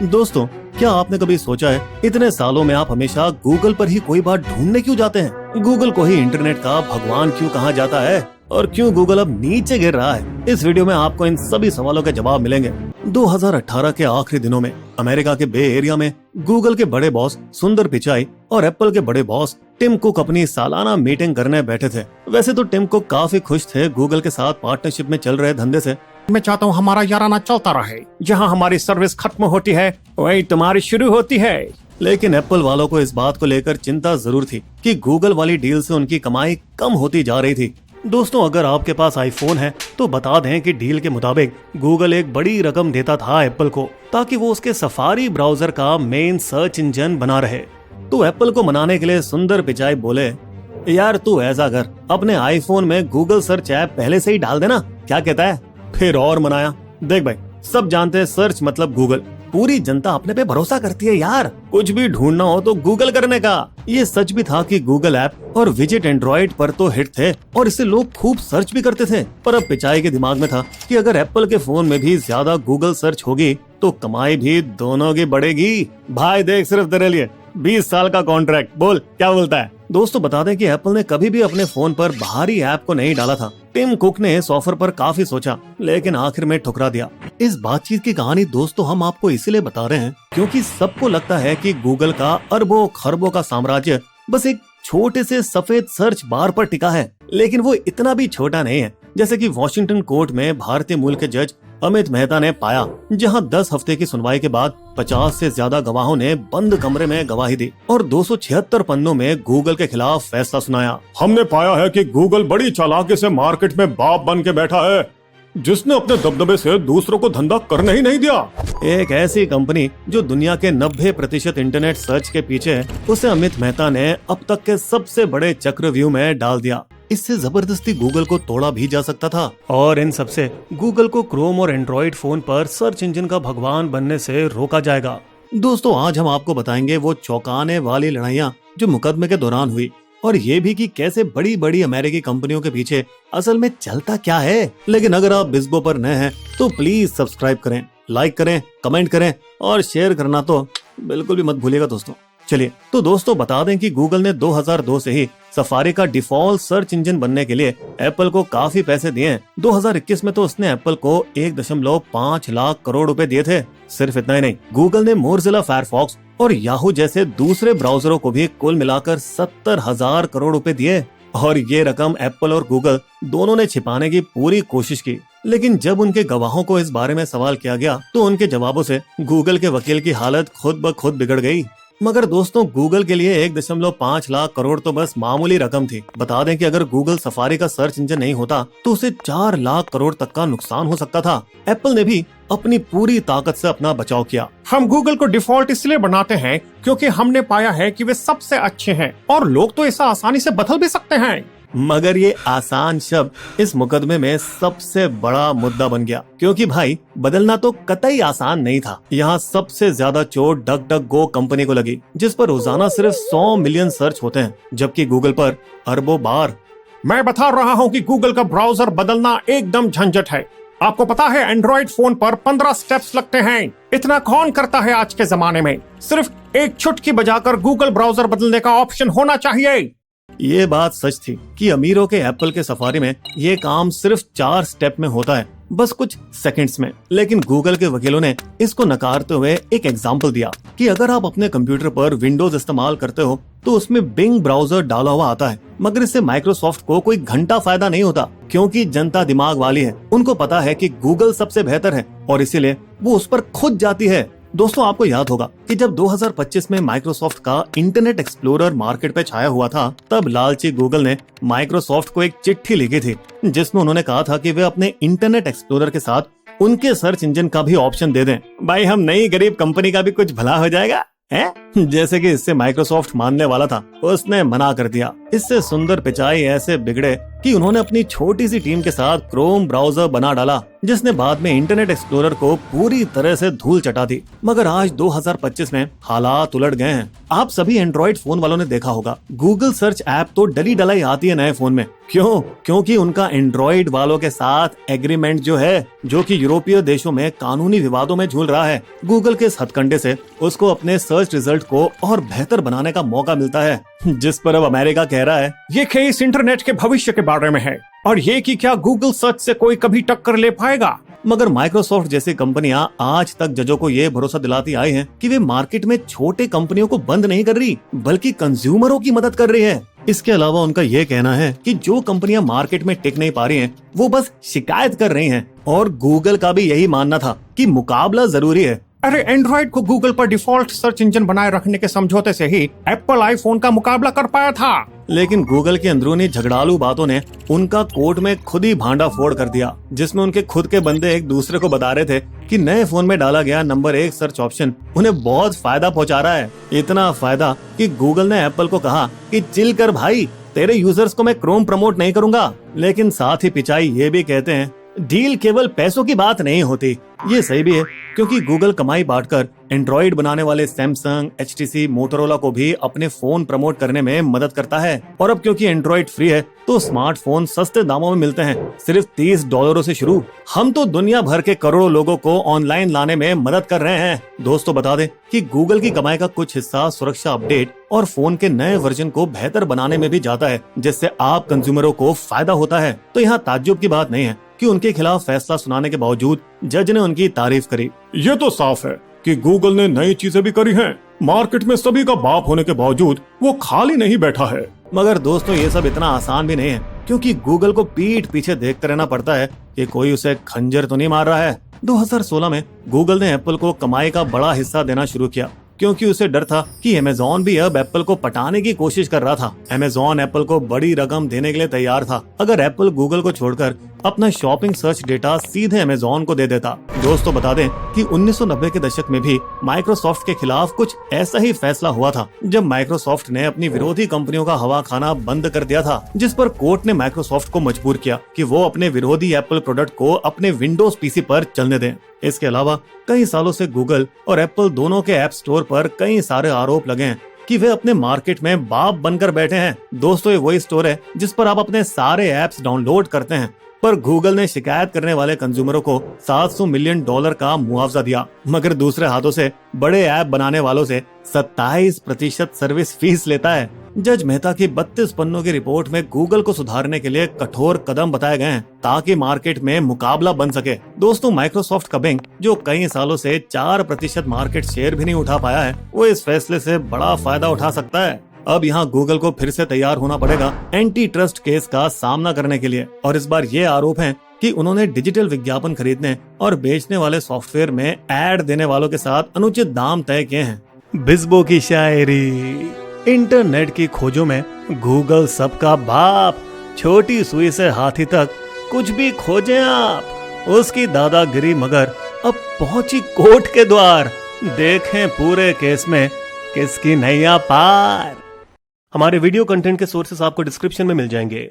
दोस्तों, क्या आपने कभी सोचा है इतने सालों में आप हमेशा गूगल पर ही कोई बात ढूंढने क्यों जाते हैं? गूगल को ही इंटरनेट का भगवान क्यों कहा जाता है और क्यों गूगल अब नीचे गिर रहा है? इस वीडियो में आपको इन सभी सवालों के जवाब मिलेंगे। 2018 के आखिरी दिनों में अमेरिका के बे एरिया में गूगल के बड़े बॉस सुंदर पिचाई और एप्पल के बड़े बॉस टिम कुक अपनी सालाना मीटिंग करने बैठे थे। वैसे तो टिम कुक काफी खुश थे गूगल के साथ पार्टनरशिप में चल रहे धंधे से। मैं चाहता हूँ हमारा याराना चलता रहे, जहाँ हमारी सर्विस खत्म होती है वही तुम्हारी शुरू होती है। लेकिन एप्पल वालों को इस बात को लेकर चिंता जरूर थी कि गूगल वाली डील से उनकी कमाई कम होती जा रही थी। दोस्तों, अगर आपके पास आईफोन है तो बता दें कि डील के मुताबिक गूगल एक बड़ी रकम देता था एप्पल को ताकि वो उसके सफारी ब्राउजर का मेन सर्च इंजन बना रहे। तो एप्पल को मनाने के लिए सुंदर पिचाई बोले, यार तू ऐसा कर, अपने आईफोन में गूगल सर्च ऐप पहले से ही डाल देना, क्या कहता है? फिर और मनाया। देख भाई, सब जानते हैं सर्च मतलब गूगल। पूरी जनता अपने पे भरोसा करती है यार, कुछ भी ढूंढना हो तो गूगल करने का। ये सच भी था कि गूगल ऐप और विजेट एंड्रॉइड पर तो हिट थे और इसे लोग खूब सर्च भी करते थे। पर अब पिचाई के दिमाग में था कि अगर एप्पल के फोन में भी ज्यादा गूगल सर्च होगी तो कमाई भी दोनों की बढ़ेगी। भाई देख, सिर्फ तेरे लिए 20 साल का कॉन्ट्रैक्ट, बोल क्या बोलता है? दोस्तों, बता दें कि एप्पल ने कभी भी अपने फोन पर बाहरी ऐप को नहीं डाला था। टिम कुक ने इस ऑफर पर काफी सोचा लेकिन आखिर में ठुकरा दिया। इस बातचीत की कहानी दोस्तों हम आपको इसीलिए बता रहे हैं क्योंकि सबको लगता है कि गूगल का अरबों खरबों का साम्राज्य बस एक छोटे से सफेद सर्च बार पर टिका है। लेकिन वो इतना भी छोटा नहीं है जैसे कि वॉशिंगटन कोर्ट में भारतीय मूल के जज अमित मेहता ने पाया, जहां 10 हफ्ते की सुनवाई के बाद 50 से ज्यादा गवाहों ने बंद कमरे में गवाही दी और 276 पन्नों में गूगल के खिलाफ फैसला सुनाया। हमने पाया है कि गूगल बड़ी चालाकी से मार्केट में बाप बन के बैठा है, जिसने अपने दबदबे से दूसरों को धंधा करने ही नहीं दिया। एक ऐसी कंपनी जो दुनिया के 90% इंटरनेट सर्च के पीछे है, उसे अमित मेहता ने अब तक के सबसे बड़े चक्रव्यूह में डाल दिया। इससे जबरदस्ती गूगल को तोड़ा भी जा सकता था और इन सबसे गूगल को क्रोम और एंड्रॉइड फोन पर सर्च इंजन का भगवान बनने से रोका जाएगा। दोस्तों, आज हम आपको बताएंगे वो चौंकाने वाली लड़ाइयाँ जो मुकदमे के दौरान हुई और ये भी कि कैसे बड़ी बड़ी अमेरिकी कंपनियों के पीछे असल में चलता क्या है। लेकिन अगर आप बिस्बो पर नए हैं तो प्लीज सब्सक्राइब करें, लाइक करें, कमेंट करें और शेयर करना तो बिल्कुल भी मत भूलिएगा दोस्तों। चलिए, तो दोस्तों बता दें कि गूगल ने 2002 से ही सफारी का डिफॉल्ट सर्च इंजन बनने के लिए एप्पल को काफी पैसे दिए हैं। 2021 में तो उसने एप्पल को 1.5 लाख करोड़ रुपए दिए थे। सिर्फ इतना ही नहीं, गूगल ने मोज़िला फायरफॉक्स और याहू जैसे दूसरे ब्राउजरों को भी कुल मिलाकर 70,000 करोड़ रुपए दिए। और ये रकम एप्पल और गूगल दोनों ने छिपाने की पूरी कोशिश की। लेकिन जब उनके गवाहों को इस बारे में सवाल किया गया तो उनके जवाबों से गूगल के वकील की हालत खुद ब खुद बिगड़ गई। मगर दोस्तों, गूगल के लिए 1.5 लाख करोड़ तो बस मामूली रकम थी। बता दें कि अगर गूगल सफारी का सर्च इंजन नहीं होता तो उसे 4 लाख करोड़ तक का नुकसान हो सकता था। एप्पल ने भी अपनी पूरी ताकत से अपना बचाव किया। हम गूगल को डिफॉल्ट इसलिए बनाते हैं क्योंकि हमने पाया है कि वे सबसे अच्छे हैं और लोग तो ऐसा आसानी से बदल भी सकते हैं। मगर ये आसान शब्द इस मुकदमे में सबसे बड़ा मुद्दा बन गया क्योंकि भाई बदलना तो कतई आसान नहीं था। यहाँ सबसे ज्यादा चोट डक डक गो कंपनी को लगी, जिस पर रोजाना सिर्फ 100 मिलियन सर्च होते हैं, जबकि गूगल पर अरबों बार। मैं बता रहा हूँ कि गूगल का ब्राउजर बदलना एकदम झंझट है। आपको पता है एंड्रॉइड फोन पर 15 स्टेप्स लगते हैं। इतना कौन करता है आज के जमाने में? सिर्फ एक चुटकी बजाकर गूगल ब्राउजर बदलने का ऑप्शन होना चाहिए। ये बात सच थी कि अमीरों के एप्पल के सफारी में ये काम सिर्फ 4 स्टेप में होता है, बस कुछ सेकंड्स में। लेकिन गूगल के वकीलों ने इसको नकारते हुए एक एग्जाम्पल दिया कि अगर आप अपने कंप्यूटर पर विंडोज इस्तेमाल करते हो तो उसमें बिंग ब्राउजर डाला हुआ आता है, मगर इससे माइक्रोसॉफ्ट को कोई घंटा फायदा नहीं होता क्योंकि जनता दिमाग वाली है। उनको पता है कि गूगल सबसे बेहतर है और इसीलिए वो उस पर खुद जाती है। दोस्तों, आपको याद होगा कि जब 2025 में माइक्रोसॉफ्ट का इंटरनेट एक्सप्लोरर मार्केट पे छाया हुआ था, तब लालची गूगल ने माइक्रोसॉफ्ट को एक चिट्ठी लिखी थी जिसमें उन्होंने कहा था कि वे अपने इंटरनेट एक्सप्लोरर के साथ उनके सर्च इंजन का भी ऑप्शन दे दें। भाई, हम नई गरीब कंपनी का भी कुछ भला हो जाएगा है? जैसे कि इससे माइक्रोसॉफ्ट मानने वाला था, उसने मना कर दिया। इससे सुंदर पिचाई ऐसे बिगड़े कि उन्होंने अपनी छोटी सी टीम के साथ क्रोम ब्राउजर बना डाला जिसने बाद में इंटरनेट एक्सप्लोरर को पूरी तरह से धूल चटा दी। मगर आज 2025 में हालात उलट गए हैं। आप सभी एंड्रॉइड फोन वालों ने देखा होगा, गूगल सर्च ऐप तो डली डलाई आती है नए फोन में। क्यों? क्योंकि उनका एंड्रॉइड वालों के साथ एग्रीमेंट जो है, जो कि यूरोपीय देशों में कानूनी विवादों में झूल रहा है। गूगल के इस हथकंडे से उसको अपने सर्च रिजल्ट को और बेहतर बनाने का मौका मिलता है, जिस पर अब अमेरिका कह रहा है ये केस इंटरनेट के भविष्य के बारे में है, और ये कि क्या गूगल सर्च से कोई कभी टक्कर ले पाएगा। मगर माइक्रोसॉफ्ट जैसी कंपनियां आज तक जजों को ये भरोसा दिलाती आई हैं कि वे मार्केट में छोटे कंपनियों को बंद नहीं कर रही, बल्कि कंज्यूमरों की मदद कर रही है। इसके अलावा उनका ये कहना है कि जो कंपनियां मार्केट में टिक नहीं पा रही हैं, वो बस शिकायत कर रही हैं। और गूगल का भी यही मानना था कि मुकाबला जरूरी है। अरे एंड्रॉइड को गूगल पर डिफॉल्ट सर्च इंजन बनाए रखने के समझौते से ही एप्पल आईफोन का मुकाबला कर पाया था। लेकिन गूगल की अंदरूनी झगड़ालू बातों ने उनका कोर्ट में खुद ही भांडा फोड़ कर दिया, जिसमें उनके खुद के बंदे एक दूसरे को बता रहे थे कि नए फोन में डाला गया नंबर 1 सर्च ऑप्शन उन्हें बहुत फायदा पहुंचा रहा है। इतना फायदा कि गूगल ने एप्पल को कहा कि चिल कर भाई, तेरे यूजर्स को मैं क्रोम प्रमोट नहीं करूंगा। लेकिन साथ ही पिचाई ये भी कहते हैं, डील केवल पैसों की बात नहीं होती। ये सही भी है, क्योंकि गूगल कमाई बांटकर एंड्रॉइड बनाने वाले सैमसंग, HTC, मोटोरोला को भी अपने फोन प्रमोट करने में मदद करता है। और अब क्योंकि एंड्रॉइड फ्री है, तो स्मार्टफोन सस्ते दामों में मिलते हैं, सिर्फ $30 से शुरू। हम तो दुनिया भर के करोड़ों लोगों को ऑनलाइन लाने में मदद कर रहे हैं। दोस्तों बता दें कि गूगल की कमाई का कुछ हिस्सा सुरक्षा अपडेट और फोन के नए वर्जन को बेहतर बनाने में भी जाता है, जिससे आप कंज्यूमरों को फायदा होता है। तो यहाँ ताज्जुब की बात नहीं है कि उनके खिलाफ फैसला सुनाने के बावजूद जज ने उनकी तारीफ करी। ये तो साफ है कि गूगल ने नई चीजें भी करी हैं। मार्केट में सभी का बाप होने के बावजूद वो खाली नहीं बैठा है। मगर दोस्तों ये सब इतना आसान भी नहीं है, क्योंकि गूगल को पीठ पीछे देखते रहना पड़ता है कि कोई उसे खंजर तो नहीं मार रहा है। 2016 में गूगल ने एप्पल को कमाई का बड़ा हिस्सा देना शुरू किया, क्योंकि उसे डर था कि अमेज़न भी अब एप्पल को पटाने की कोशिश कर रहा था। अमेज़न एप्पल को बड़ी रकम देने के लिए तैयार था अगर एप्पल गूगल को छोड़कर अपना शॉपिंग सर्च डेटा सीधे अमेज़न को दे देता। दोस्तों बता दें कि 1990 के दशक में भी माइक्रोसॉफ्ट के खिलाफ कुछ ऐसा ही फैसला हुआ था, जब माइक्रोसॉफ्ट ने अपनी विरोधी कंपनियों का हवा खाना बंद कर दिया था, जिस पर कोर्ट ने माइक्रोसॉफ्ट को मजबूर किया कि वो अपने विरोधी एप्पल प्रोडक्ट को अपने विंडोज पीसी पर चलने दें। इसके अलावा कई सालों से गूगल और एप्पल दोनों के ऐप स्टोर पर कई सारे आरोप लगे हैं कि वे अपने मार्केट में बाप बनकर बैठे हैं। दोस्तों ये वही स्टोर है जिस पर आप अपने सारे ऐप्स डाउनलोड करते हैं। पर गूगल ने शिकायत करने वाले कंज्यूमरों को $700 मिलियन का मुआवजा दिया, मगर दूसरे हाथों से बड़े ऐप बनाने वालों से 27% सर्विस फीस लेता है। जज मेहता की 32 पन्नों की रिपोर्ट में गूगल को सुधारने के लिए कठोर कदम बताए गए हैं, ताकि मार्केट में मुकाबला बन सके। दोस्तों माइक्रोसॉफ्ट का बिंग, जो कई सालों से 4% मार्केट शेयर भी नहीं उठा पाया है, वो इस फैसले से बड़ा फायदा उठा सकता है। अब यहाँ गूगल को फिर से तैयार होना पड़ेगा एंटी ट्रस्ट केस का सामना करने के लिए। और इस बार ये आरोप है कि उन्होंने डिजिटल विज्ञापन खरीदने और बेचने वाले सॉफ्टवेयर में ऐड देने वालों के साथ अनुचित दाम तय किए हैं। बिस्बो की शायरी। इंटरनेट की खोजों में गूगल सबका बाप, छोटी सुई से हाथी तक कुछ भी खोजें आप, उसकी दादागिरी मगर अब पहुंची कोर्ट के द्वार। देखें पूरे केस में किसकी नैया पार। हमारे वीडियो कंटेंट के सोर्सेस आपको डिस्क्रिप्शन में मिल जाएंगे।